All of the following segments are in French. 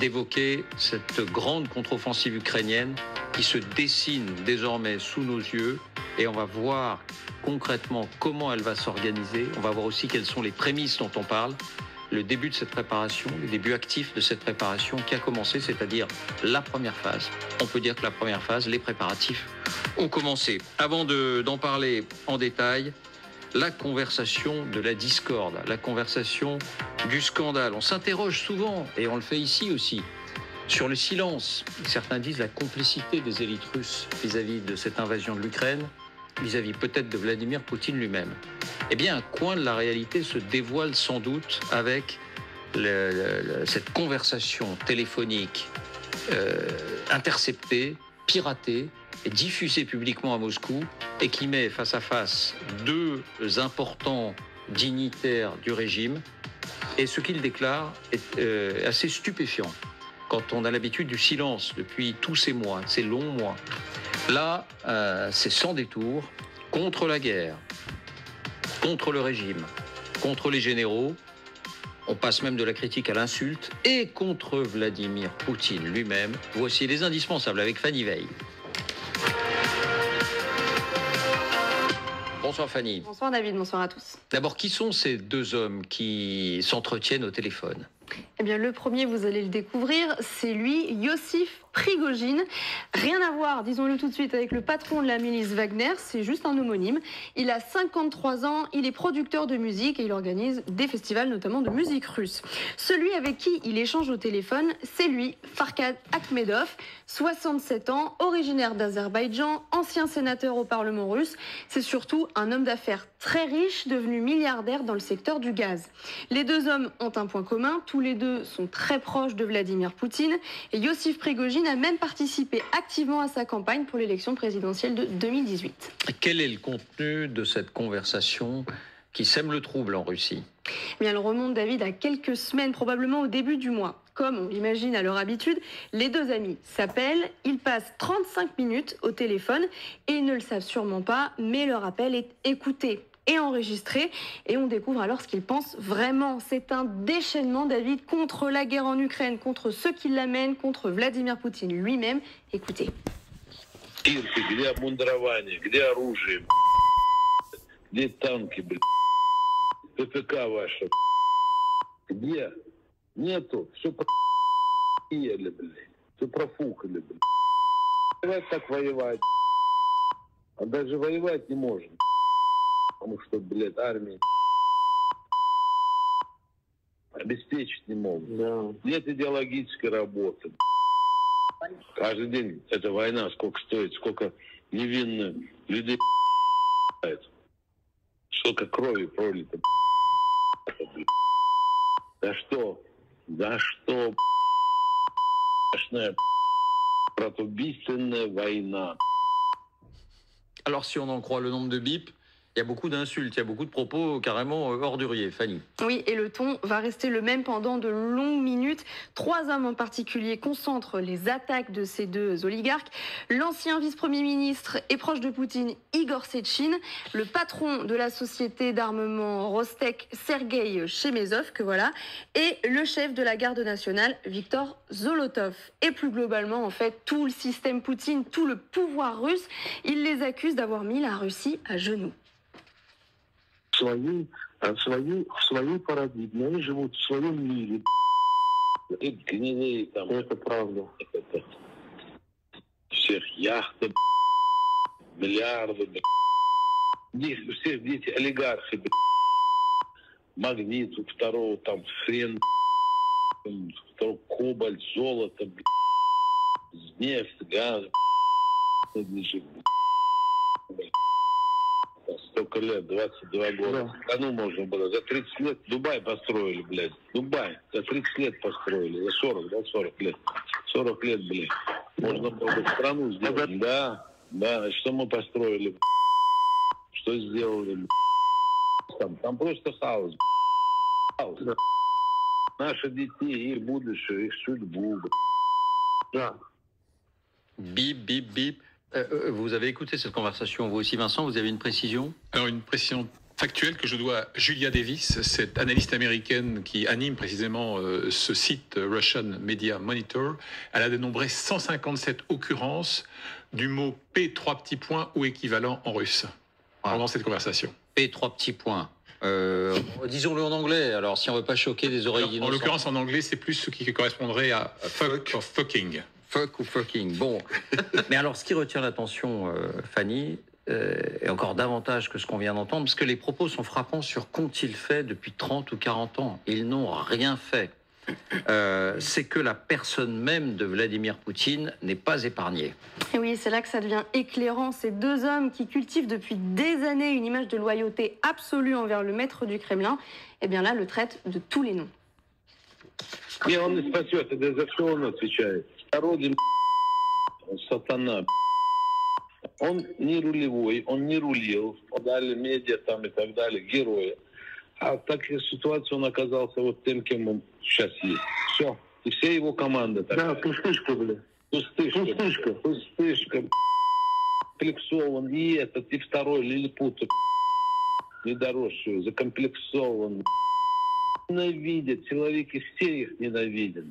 d'évoquer cette grande contre-offensive ukrainienne qui se dessine désormais sous nos yeux et on va voir concrètement comment elle va s'organiser. On va voir aussi quelles sont les prémices dont on parle, le début de cette préparation, le début actif de cette préparation qui a commencé, c'est-à-dire la première phase. On peut dire que la première phase, les préparatifs ont commencé. Avant d'en parler en détail, la conversation de la discorde, la conversation du scandale. On s'interroge souvent, et on le fait ici aussi, sur le silence. Certains disent la complicité des élites russes vis-à-vis de cette invasion de l'Ukraine, vis-à-vis peut-être de Vladimir Poutine lui-même. Eh bien, un coin de la réalité se dévoile sans doute avec cette conversation téléphonique interceptée, piratée et diffusée publiquement à Moscou et qui met face à face deux importants dignitaires du régime. Et ce qu'ils déclarent est assez stupéfiant quand on a l'habitude du silence depuis tous ces mois, ces longs mois. Là, c'est sans détour contre la guerre, contre le régime, contre les généraux. On passe même de la critique à l'insulte et contre Vladimir Poutine lui-même. Voici les indispensables avec Fanny Veil. Bonsoir Fanny. Bonsoir David, bonsoir à tous. D'abord, qui sont ces deux hommes qui s'entretiennent au téléphone ? Eh bien, le premier, vous allez le découvrir, c'est lui, Yossif Prigojine. Rien à voir, disons-le tout de suite, avec le patron de la milice Wagner, c'est juste un homonyme. Il a 53 ans, il est producteur de musique et il organise des festivals, notamment de musique russe. Celui avec qui il échange au téléphone, c'est lui, Farkhad Akhmedov, 67 ans, originaire d'Azerbaïdjan, ancien sénateur au Parlement russe. C'est surtout un homme d'affaires très riche, devenu milliardaire dans le secteur du gaz. Les deux hommes ont un point commun, tous les deux sont très proches de Vladimir Poutine et Yossif Prigojine a même participé activement à sa campagne pour l'élection présidentielle de 2018. Quel est le contenu de cette conversation qui sème le trouble en Russie ? Eh bien, elle remonte, David, à quelques semaines, probablement au début du mois. Comme on l'imagine à leur habitude, les deux amis s'appellent, ils passent 35 minutes au téléphone et ils ne le savent sûrement pas, mais leur appel est écouté et enregistré et on découvre alors ce qu'ils pensent vraiment. C'est un déchaînement, David, contre la guerre en Ukraine, contre ceux qui l'amènent, contre Vladimir Poutine lui-même. Écoutez. Где обмундирование, где оружие, где танки, ППК ваша, где? Нету, все проели, блядь, все профукали, блядь. Давай так воевать, а даже воевать не можем. Потому что, блядь, армии обеспечить не могут. Да. Нет идеологической работы. Каждый день эта война сколько стоит, сколько невинно людей сколько крови пролито. Да что? Да что? Братоубийственная война. Alors si on en croit le nombre de bips, il y a beaucoup d'insultes, il y a beaucoup de propos carrément orduriers, Fanny. Oui, et le ton va rester le même pendant de longues minutes. Trois hommes en particulier concentrent les attaques de ces deux oligarques. L'ancien vice-premier ministre et proche de Poutine, Igor Sechin, le patron de la société d'armement Rostec, Sergueï Chemezov, que voilà, et le chef de la garde nationale, Viktor Zolotov. Et plus globalement, en fait, tout le système Poutine, tout le pouvoir russe, il les accuse d'avoir mis la Russie à genoux. В своей парадигме. Они живут в своем мире. Это правда. Всех яхты, миллиарды. У всех дети олигархи. Магнит, у второго там хрен, у второго кобальт, золото, нефть, газ. Столько лет, 22 года. Да. Страну можно было. За 30 лет Дубай построили, блядь. Дубай за 30 лет построили. За 40, да, 40 лет. 40 лет, блядь. Можно было бы страну сделать. Да, да. Что мы построили? Что сделали? Там просто хаос. Хаос. Да. Наши детей, их будущее, их судьбу. Да. Bip, bip, bip. Vous avez écouté cette conversation, vous aussi Vincent, vous avez une précision ? Alors une précision factuel que je dois à Julia Davis, cette analyste américaine qui anime précisément ce site Russian Media Monitor. Elle a dénombré 157 occurrences du mot P 3 petits points ou équivalent en russe pendant cette conversation. P 3 petits points. Disons-le en anglais, alors si on ne veut pas choquer des oreilles innocentes. En l'occurrence, en anglais, c'est plus ce qui correspondrait à fuck ou fucking. Fuck ou fucking. Bon. Mais alors, ce qui retient l'attention, Fanny, et encore davantage que ce qu'on vient d'entendre, parce que les propos sont frappants sur qu'ont-ils fait depuis 30 ou 40 ans. Ils n'ont rien fait. C'est que la personne même de Vladimir Poutine n'est pas épargnée. Et oui, c'est là que ça devient éclairant. Ces deux hommes qui cultivent depuis des années une image de loyauté absolue envers le maître du Kremlin, eh bien là, le traitent de tous les noms. Не, он не спасет, это за все он отвечает. Народе он сатана. Он не рулевой, он не рулил, дали медиа там и так далее, героя. А в таких ситуациях он оказался вот тем, кем он сейчас есть. Все. И вся его команда такая. Да, пустышка, бля. Пустышка. Пустышка. Комплексован. И этот, и второй, лилипут. Недоросший, закомплексован. Ненавидят. Человеки все их ненавидят.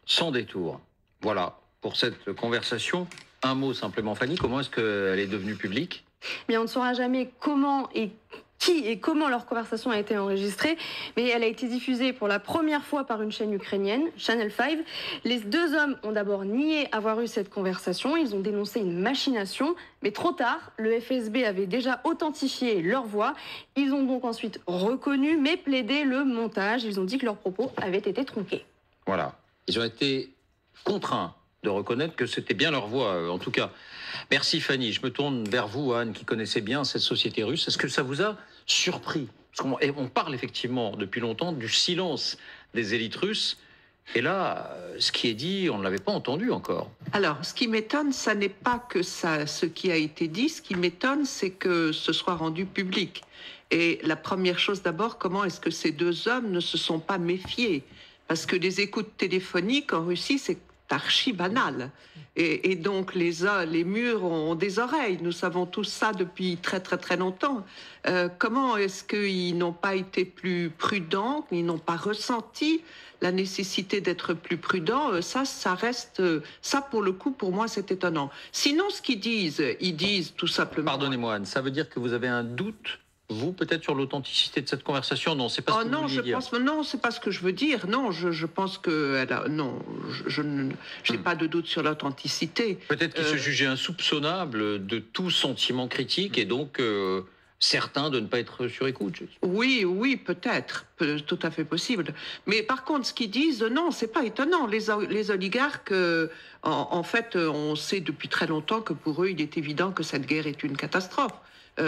Sans détour. Voilà. Pour cette conversation, un mot simplement, Fanny, comment est-ce qu'elle est devenue publique ? Bien, on ne saura jamais comment et qui et comment leur conversation a été enregistrée, mais elle a été diffusée pour la première fois par une chaîne ukrainienne, Channel 5. Les deux hommes ont d'abord nié avoir eu cette conversation, ils ont dénoncé une machination, mais trop tard, le FSB avait déjà authentifié leur voix. Ils ont donc ensuite reconnu, mais plaidé le montage. Ils ont dit que leurs propos avaient été tronqués. Voilà, ils ont été contraints de reconnaître que c'était bien leur voix, en tout cas. Merci Fanny. Je me tourne vers vous, Anne, qui connaissez bien cette société russe. Est-ce que ça vous a surpris ? Parce qu'on parle effectivement depuis longtemps du silence des élites russes. Et là, ce qui est dit, on ne l'avait pas entendu encore. Alors, ce qui m'étonne, ça n'est pas que ça, ce qui a été dit. Ce qui m'étonne, c'est que ce soit rendu public. Et la première chose d'abord, comment est-ce que ces deux hommes ne se sont pas méfiés ? Parce que les écoutes téléphoniques en Russie, c'est archi banal. Et donc les murs ont des oreilles. Nous savons tous ça depuis très très très longtemps. Comment est-ce qu'ils n'ont pas été plus prudents, ils n'ont pas ressenti la nécessité d'être plus prudents? Ça reste, ça pour le coup, pour moi, c'est étonnant. Sinon, ce qu'ils disent, ils disent tout simplement... Pardonnez-moi, Anne, ça veut dire que vous avez un doute, vous, peut-être sur l'authenticité de cette conversation? Non, c'est pas ce que vous vouliez dire. Non, c'est pas ce que je veux dire. Non, je pense que non, je n'ai pas de doute sur l'authenticité. Peut-être qu'ils se jugeaient insoupçonnables de tout sentiment critique et donc certains de ne pas être sur écoute. Oui, peut-être, tout à fait possible. Mais par contre, ce qu'ils disent, non, c'est pas étonnant. Les oligarques, en fait, on sait depuis très longtemps que pour eux, il est évident que cette guerre est une catastrophe.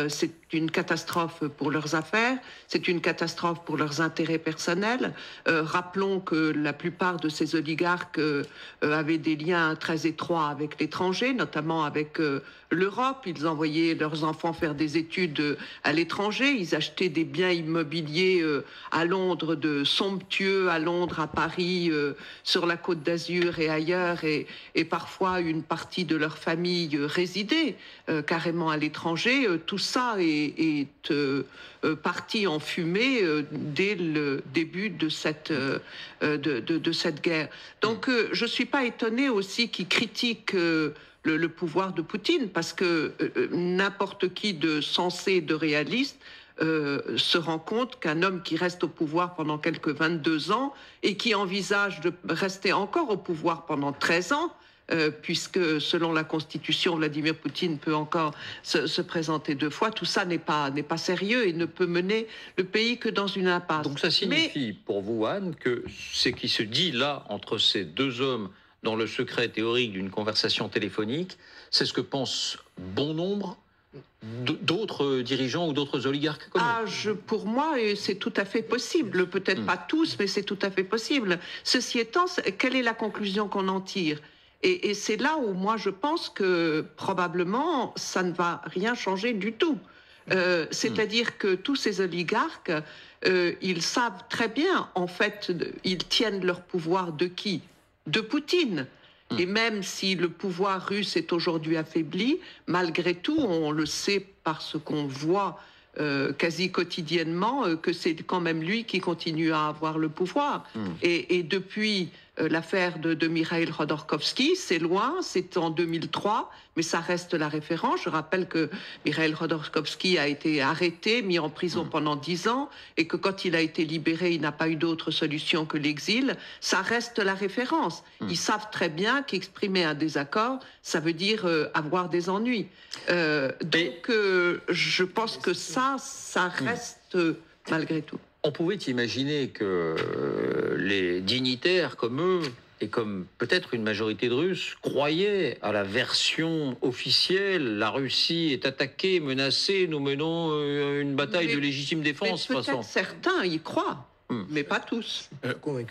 C'est une catastrophe pour leurs affaires, c'est une catastrophe pour leurs intérêts personnels. Rappelons que la plupart de ces oligarques avaient des liens très étroits avec l'étranger, notamment avec l'Europe. Ils envoyaient leurs enfants faire des études à l'étranger, ils achetaient des biens immobiliers à Londres, de somptueux à Londres, à Paris, sur la Côte d'Azur et ailleurs, et parfois une partie de leur famille résidait carrément à l'étranger. Tout ça est parti en fumée dès le début de cette guerre. Donc je ne suis pas étonnée aussi qu'ils critiquent le pouvoir de Poutine, parce que n'importe qui de sensé, de réaliste, se rend compte qu'un homme qui reste au pouvoir pendant quelques 22 ans et qui envisage de rester encore au pouvoir pendant 13 ans, puisque selon la Constitution, Vladimir Poutine peut encore se présenter 2 fois. Tout ça n'est pas sérieux et ne peut mener le pays que dans une impasse. Donc ça signifie pour vous, Anne, que ce qui se dit là entre ces deux hommes dans le secret théorique d'une conversation téléphonique, c'est ce que pensent bon nombre d'autres dirigeants ou d'autres oligarques connus. Pour moi, c'est tout à fait possible. Peut-être pas tous, mais c'est tout à fait possible. Ceci étant, quelle est la conclusion qu'on en tire ? Et c'est là où moi je pense que probablement ça ne va rien changer du tout. C'est-à-dire que tous ces oligarques, ils savent très bien, en fait, ils tiennent leur pouvoir de qui ? De Poutine. Et même si le pouvoir russe est aujourd'hui affaibli, malgré tout, on le sait par ce qu'on voit quasi quotidiennement, que c'est quand même lui qui continue à avoir le pouvoir. Et depuis l'affaire de Mikhail Khodorkovsky, c'est loin, c'est en 2003, mais ça reste la référence. Je rappelle que Mikhail Khodorkovsky a été arrêté, mis en prison pendant 10 ans, et que quand il a été libéré, il n'a pas eu d'autre solution que l'exil. Ça reste la référence. Ils savent très bien qu'exprimer un désaccord, ça veut dire avoir des ennuis. Donc, je pense que ça reste malgré tout. On pouvait imaginer que les dignitaires comme eux, et comme peut-être une majorité de Russes, croyaient à la version officielle. La Russie est attaquée, menacée, nous menons une bataille de légitime défense. Peut-être certains y croient, mais pas tous.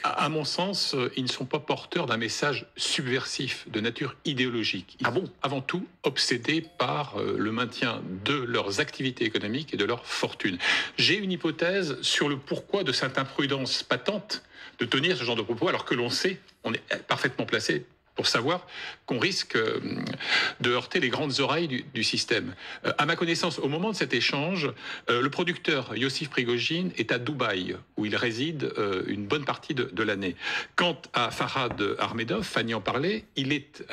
À mon sens, ils ne sont pas porteurs d'un message subversif de nature idéologique. Ils sont avant tout obsédés par le maintien de leurs activités économiques et de leur fortune. J'ai une hypothèse sur le pourquoi de cette imprudence patente de tenir ce genre de propos, alors que l'on sait, on est parfaitement placé pour savoir qu'on risque de heurter les grandes oreilles du système. À ma connaissance, au moment de cet échange, le producteur Yossif Prigojine est à Dubaï, où il réside une bonne partie de l'année. Quant à Farhad Ahmedov, Fanny en parlait, il est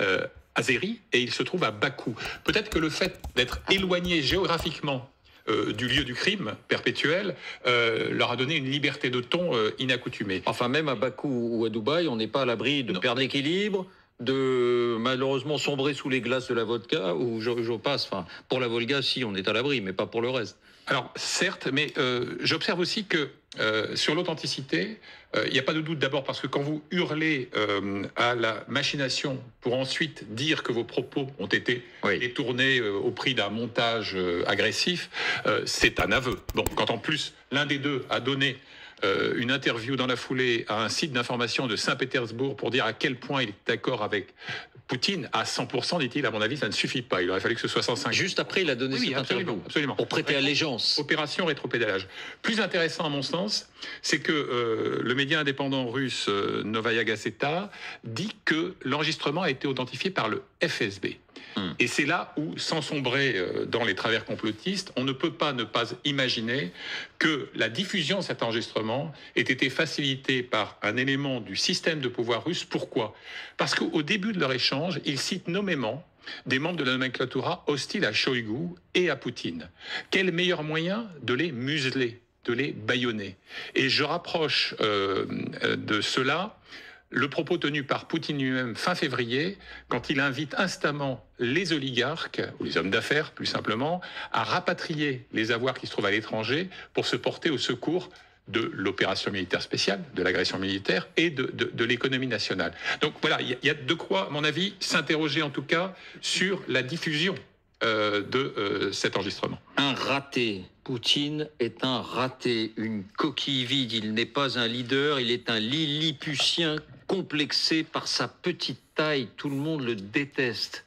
azéri et il se trouve à Bakou. Peut-être que le fait d'être éloigné géographiquement du lieu du crime perpétuel leur a donné une liberté de ton inaccoutumée. Enfin, même à Bakou ou à Dubaï, on n'est pas à l'abri de perdre l'équilibre, de malheureusement sombrer sous les glaces de la vodka, ou je passe. Enfin, pour la Volga, si, on est à l'abri, mais pas pour le reste. Alors, certes, mais j'observe aussi que sur l'authenticité, il n'y a pas de doute, d'abord parce que quand vous hurlez à la machination pour ensuite dire que vos propos ont été détournés au prix d'un montage agressif, c'est un aveu. Bon, quand en plus l'un des deux a donné une interview dans la foulée à un site d'information de Saint-Pétersbourg pour dire à quel point il est d'accord avec Poutine, à 100%, dit-il, à mon avis, ça ne suffit pas. Il aurait fallu que ce soit 105. Juste après, il a donné cette interview. Absolument. Pour prêter allégeance. Opération rétropédalage. Plus intéressant, à mon sens, c'est que le média indépendant russe Novaya Gazeta dit que l'enregistrement a été authentifié par le FSB. Et c'est là où, sans sombrer dans les travers complotistes, on ne peut pas ne pas imaginer que la diffusion de cet enregistrement ait été facilitée par un élément du système de pouvoir russe. Pourquoi ? Parce qu'au début de leur échange, ils citent nommément des membres de la nomenclatura hostiles à Shoigu et à Poutine. Quel meilleur moyen de les museler, de les bâillonner ? Et je rapproche de cela le propos tenu par Poutine lui-même fin février, quand il invite instamment les oligarques, ou les hommes d'affaires plus simplement, à rapatrier les avoirs qui se trouvent à l'étranger pour se porter au secours de l'opération militaire spéciale, de l'agression militaire et de l'économie nationale. Donc voilà, il y a de quoi, à mon avis, s'interroger en tout cas sur la diffusion de cet enregistrement. Un raté. Poutine est un raté, une coquille vide. Il n'est pas un leader, il est un lilliputien complexé par sa petite taille. Tout le monde le déteste.